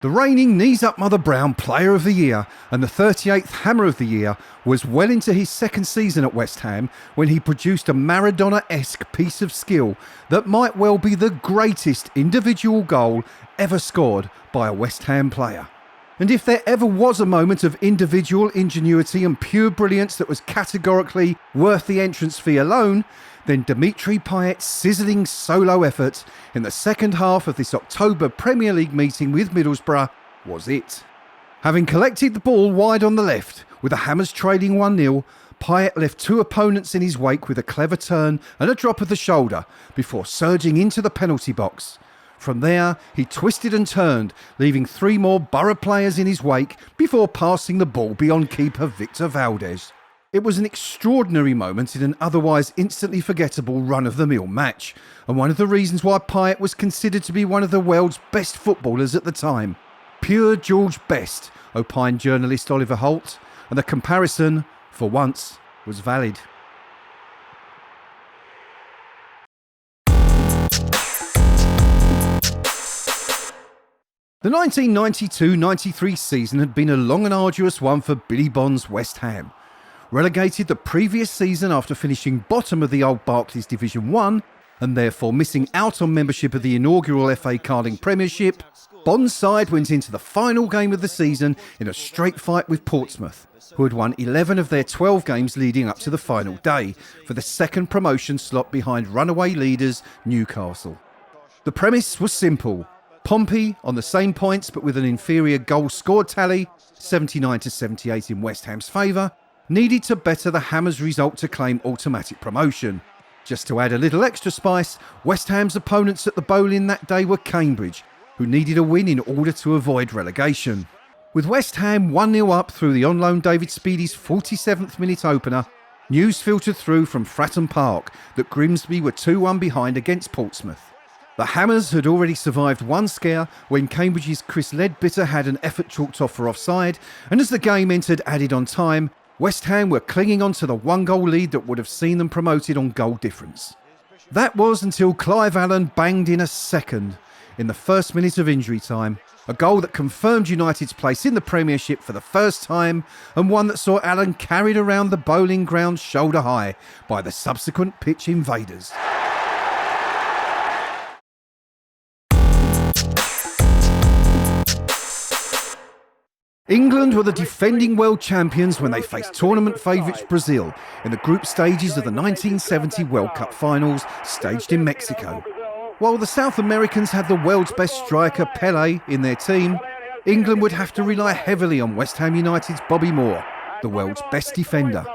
The reigning knees-up Mother Brown Player of the Year and the 38th Hammer of the Year was well into his second season at West Ham when he produced a Maradona-esque piece of skill that might well be the greatest individual goal ever scored by a West Ham player. And if there ever was a moment of individual ingenuity and pure brilliance that was categorically worth the entrance fee alone, then Dimitri Payet's sizzling solo effort in the second half of this October Premier League meeting with Middlesbrough was it. Having collected the ball wide on the left, with the Hammers trailing 1-0, Payet left two opponents in his wake with a clever turn and a drop of the shoulder before surging into the penalty box. From there, he twisted and turned, leaving three more Borough players in his wake before passing the ball beyond keeper Victor Valdez. It was an extraordinary moment in an otherwise instantly forgettable run-of-the-mill match, and one of the reasons why Payet was considered to be one of the world's best footballers at the time. Pure George Best, opined journalist Oliver Holt, and the comparison, for once, was valid. The 1992-93 season had been a long and arduous one for Billy Bond's West Ham. Relegated the previous season after finishing bottom of the old Barclays Division 1 and therefore missing out on membership of the inaugural FA Carling Premiership, Bond's side went into the final game of the season in a straight fight with Portsmouth, who had won 11 of their 12 games leading up to the final day for the second promotion slot behind runaway leaders Newcastle. The premise was simple. Pompey, on the same points but with an inferior goal scored tally, 79-78 in West Ham's favour, needed to better the Hammers' result to claim automatic promotion. Just to add a little extra spice, West Ham's opponents at the Bowling that day were Cambridge, who needed a win in order to avoid relegation. With West Ham 1-0 up through the on-loan David Speedy's 47th minute opener, news filtered through from Fratton Park that Grimsby were 2-1 behind against Portsmouth. The Hammers had already survived one scare when Cambridge's Chris Leadbitter had an effort chalked off for offside, and as the game entered added on time, West Ham were clinging on to the one-goal lead that would have seen them promoted on goal difference. That was until Clive Allen banged in a second in the first minute of injury time, a goal that confirmed United's place in the Premiership for the first time and one that saw Allen carried around the Bowling ground shoulder high by the subsequent pitch invaders. England were the defending world champions when they faced tournament favourites Brazil in the group stages of the 1970 World Cup finals staged in Mexico. While the South Americans had the world's best striker Pelé in their team, England would have to rely heavily on West Ham United's Bobby Moore, the world's best defender.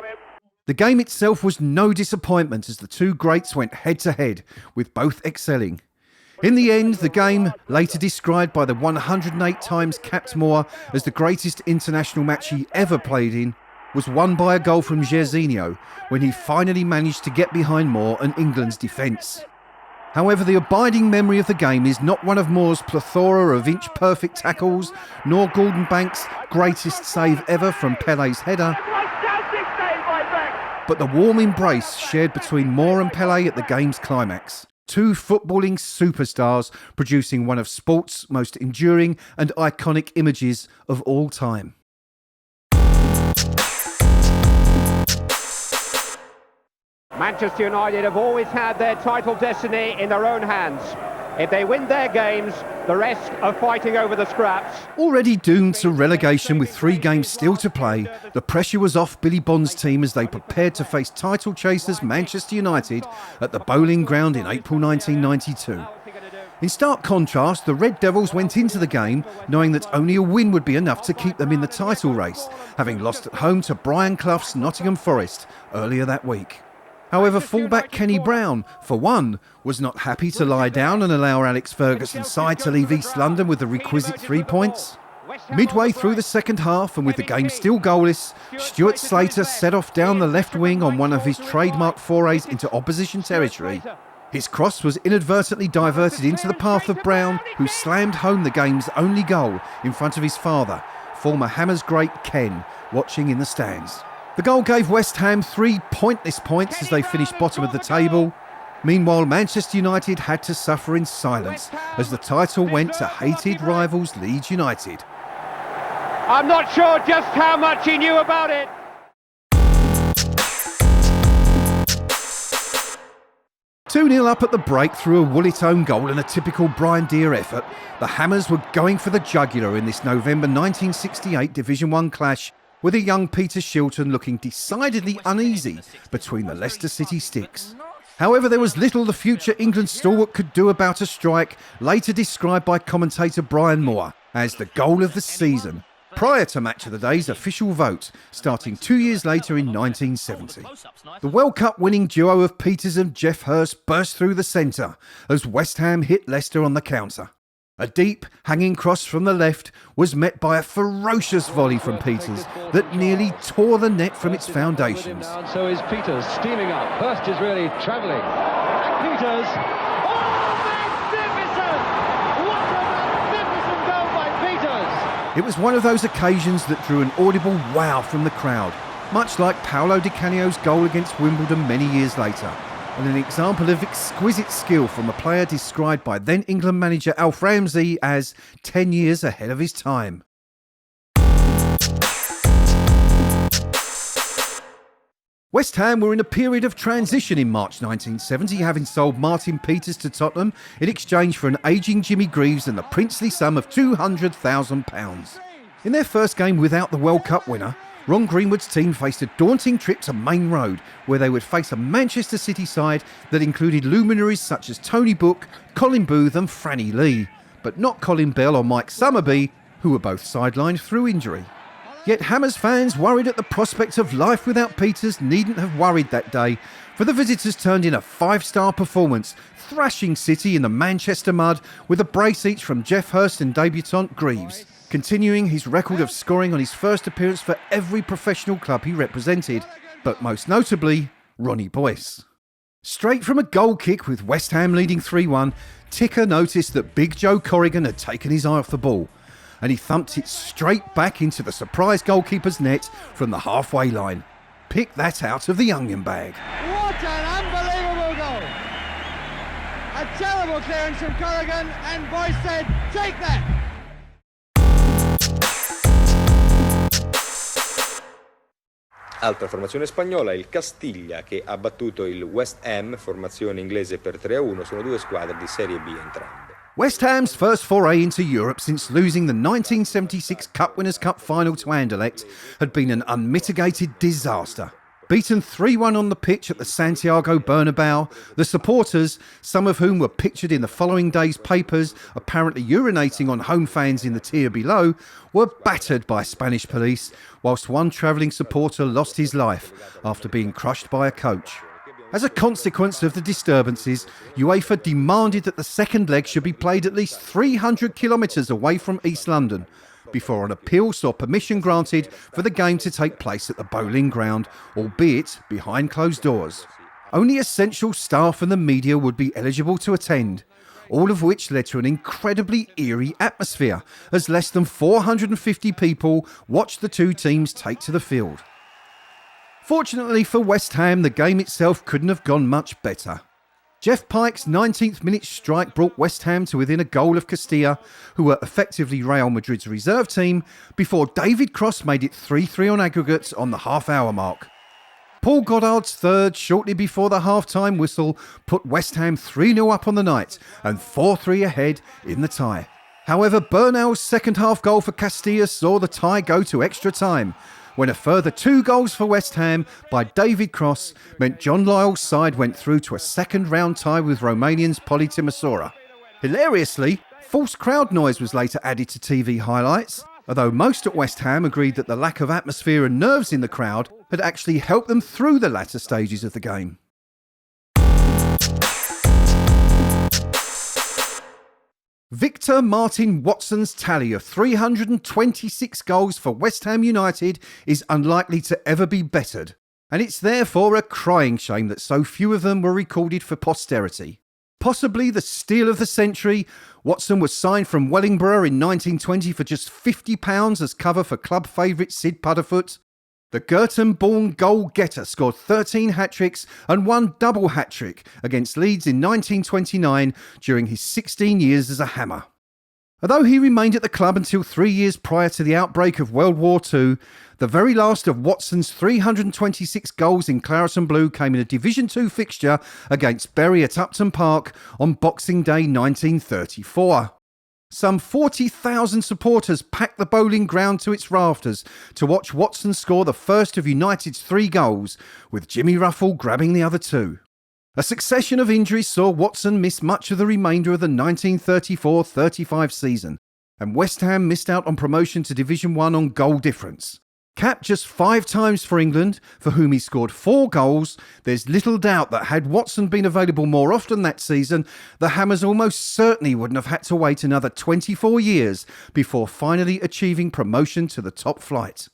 The game itself was no disappointment as the two greats went head-to-head, with both excelling. In the end, the game, later described by the 108 times capped Moore as the greatest international match he ever played in, was won by a goal from Jairzinho when he finally managed to get behind Moore and England's defence. However, the abiding memory of the game is not one of Moore's plethora of inch-perfect tackles, nor Gordon Banks' greatest save ever from Pelé's header, but the warm embrace shared between Moore and Pelé at the game's climax. Two footballing superstars producing one of sport's most enduring and iconic images of all time. Manchester United have always had their title destiny in their own hands. If they win their games, the rest are fighting over the scraps. Already doomed to relegation with 3 games still to play, the pressure was off Billy Bond's team as they prepared to face title chasers Manchester United at the Bowling Ground in April 1992. In stark contrast, the Red Devils went into the game knowing that only a win would be enough to keep them in the title race, having lost at home to Brian Clough's Nottingham Forest earlier that week. However, fullback Kenny Brown, for one, was not happy to lie down and allow Alex Ferguson's side to leave East London with the requisite 3 points. Midway through the second half and with the game still goalless, Stuart Slater set off down the left wing on one of his trademark forays into opposition territory. His cross was inadvertently diverted into the path of Brown, who slammed home the game's only goal in front of his father, former Hammers great Ken, watching in the stands. The goal gave West Ham 3 pointless points as they finished bottom of the table. Meanwhile, Manchester United had to suffer in silence as the title went to hated rivals Leeds United. I'm not sure just how much he knew about it. Two-nil up at the break through a Woollit own goal and a typical Brian Deere effort, the Hammers were going for the jugular in this November 1968 Division 1 clash, with a young Peter Shilton looking decidedly uneasy between the Leicester City sticks. However, there was little the future England stalwart could do about a strike later described by commentator Brian Moore as the goal of the season, prior to Match of the Day's official vote, starting 2 years later in 1970. The World Cup winning duo of Peters and Geoff Hurst burst through the centre as West Ham hit Leicester on the counter. A deep, hanging cross from the left was met by a ferocious volley from Peters that nearly tore the net from its foundations. So is Peters steaming up. Hurst is really travelling. And Peters... Oh, magnificent! What a magnificent goal by Peters! It was one of those occasions that drew an audible wow from the crowd, much like Paolo Di Canio's goal against Wimbledon many years later, and an example of exquisite skill from a player described by then England manager Alf Ramsey as 10 years ahead of his time. West Ham were in a period of transition in March 1970, having sold Martin Peters to Tottenham in exchange for an ageing Jimmy Greaves and the princely sum of £200,000. In their first game without the World Cup winner, Ron Greenwood's team faced a daunting trip to Main Road, where they would face a Manchester City side that included luminaries such as Tony Book, Colin Booth and Franny Lee, but not Colin Bell or Mike Summerby, who were both sidelined through injury. Yet Hammers fans worried at the prospect of life without Peters needn't have worried that day, for the visitors turned in a 5-star performance, thrashing City in the Manchester mud with a brace each from Geoff Hurst and debutant Greaves, continuing his record of scoring on his first appearance for every professional club he represented, but most notably, Ronnie Boyce. Straight from a goal kick with West Ham leading 3-1, Ticker noticed that Big Joe Corrigan had taken his eye off the ball, and he thumped it straight back into the surprise goalkeeper's net from the halfway line. Pick that out of the onion bag. What an unbelievable goal! A terrible clearance from Corrigan, and Boyce said, take that! Altra formazione spagnola, il Castiglia, che ha battuto il West Ham, formazione inglese per 3-1, sono due squadre di Serie B entrambe. West Ham's first foray into Europe since losing the 1976 Cup Winners' Cup final to Anderlecht had been an unmitigated disaster. Beaten 3-1 on the pitch at the Santiago Bernabeu, the supporters, some of whom were pictured in the following day's papers apparently urinating on home fans in the tier below, were battered by Spanish police, whilst one travelling supporter lost his life after being crushed by a coach. As a consequence of the disturbances, UEFA demanded that the second leg should be played at least 300 kilometres away from East London, before an appeal saw permission granted for the game to take place at the Bowling Ground, albeit behind closed doors. Only essential staff and the media would be eligible to attend, all of which led to an incredibly eerie atmosphere, as less than 450 people watched the two teams take to the field. Fortunately for West Ham, the game itself couldn't have gone much better. Jeff Pike's 19th minute strike brought West Ham to within a goal of Castilla, who were effectively Real Madrid's reserve team, before David Cross made it 3-3 on aggregate on the half-hour mark. Paul Goddard's third shortly before the half-time whistle put West Ham 3-0 up on the night and 4-3 ahead in the tie. However, Bernal's second-half goal for Castilla saw the tie go to extra time, when a further 2 goals for West Ham by David Cross meant John Lyall's side went through to a second-round tie with Romanian's Poli Timisoara. Hilariously, false crowd noise was later added to TV highlights, although most at West Ham agreed that the lack of atmosphere and nerves in the crowd had actually helped them through the latter stages of the game. Victor Martin Watson's tally of 326 goals for West Ham United is unlikely to ever be bettered, and it's therefore a crying shame that so few of them were recorded for posterity. Possibly the steal of the century, Watson was signed from Wellingborough in 1920 for just £50 as cover for club favourite Sid Pudderfoot. The Girton-born goal-getter scored 13 hat-tricks and 1 double hat-trick against Leeds in 1929 during his 16 years as a Hammer. Although he remained at the club until 3 years prior to the outbreak of World War II, the very last of Watson's 326 goals in Claret and Blue came in a Division 2 fixture against Bury at Upton Park on Boxing Day 1934. Some 40,000 supporters packed the bowling ground to its rafters to watch Watson score the first of United's 3 goals, with Jimmy Ruffell grabbing the other 2. A succession of injuries saw Watson miss much of the remainder of the 1934-35 season, and West Ham missed out on promotion to Division 1 on goal difference. Capped just 5 times for England, for whom he scored 4 goals, there's little doubt that had Watson been available more often that season, the Hammers almost certainly wouldn't have had to wait another 24 years before finally achieving promotion to the top flight.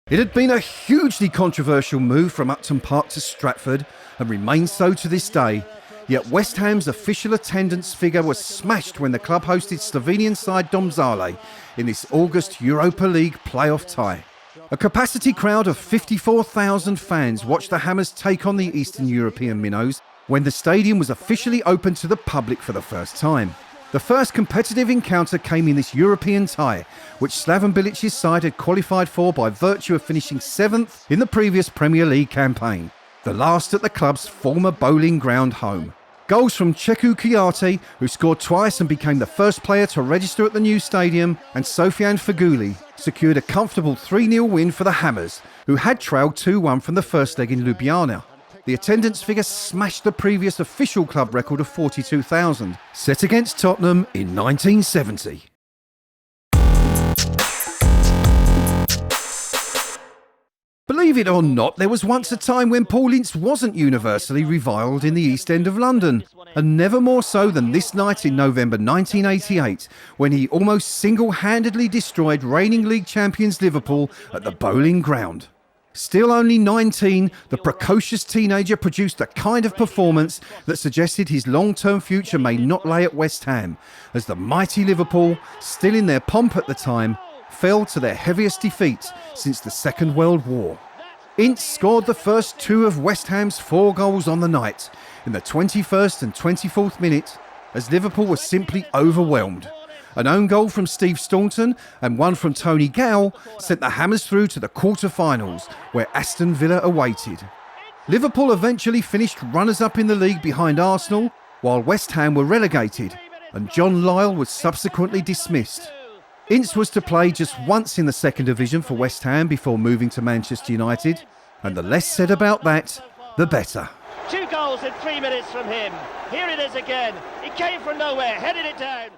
It had been a hugely controversial move from Upton Park to Stratford, and remains so to this day. Yet West Ham's official attendance figure was smashed when the club hosted Slovenian side Domžale in this August Europa League playoff tie. A capacity crowd of 54,000 fans watched the Hammers take on the Eastern European minnows when the stadium was officially open to the public for the first time. The first competitive encounter came in this European tie, which Slaven Bilic's side had qualified for by virtue of finishing 7th in the previous Premier League campaign, the last at the club's former bowling ground home. Goals from Ceku Kuyate, who scored twice and became the first player to register at the new stadium, and Sofian Feguli secured a comfortable 3-0 win for the Hammers, who had trailed 2-1 from the first leg in Ljubljana. The attendance figure smashed the previous official club record of 42,000, set against Tottenham in 1970. Believe it or not, there was once a time when Paul Ince wasn't universally reviled in the East End of London, and never more so than this night in November 1988, when he almost single-handedly destroyed reigning league champions Liverpool at the Bowling Ground. Still only 19, the precocious teenager produced a kind of performance that suggested his long-term future may not lay at West Ham, as the mighty Liverpool, still in their pomp at the time, fell to their heaviest defeat since the Second World War. Ince scored the first 2 of West Ham's 4 goals on the night, in the 21st and 24th minute, as Liverpool was simply overwhelmed. An own goal from Steve Staunton and one from Tony Gow sent the Hammers through to the quarter-finals, where Aston Villa awaited. Liverpool eventually finished runners-up in the league behind Arsenal, while West Ham were relegated, and John Lyall was subsequently dismissed. Ince was to play just once in the second division for West Ham before moving to Manchester United, and the less said about that, the better. 2 goals in 3 minutes from him. Here it is again. He came from nowhere, headed it down.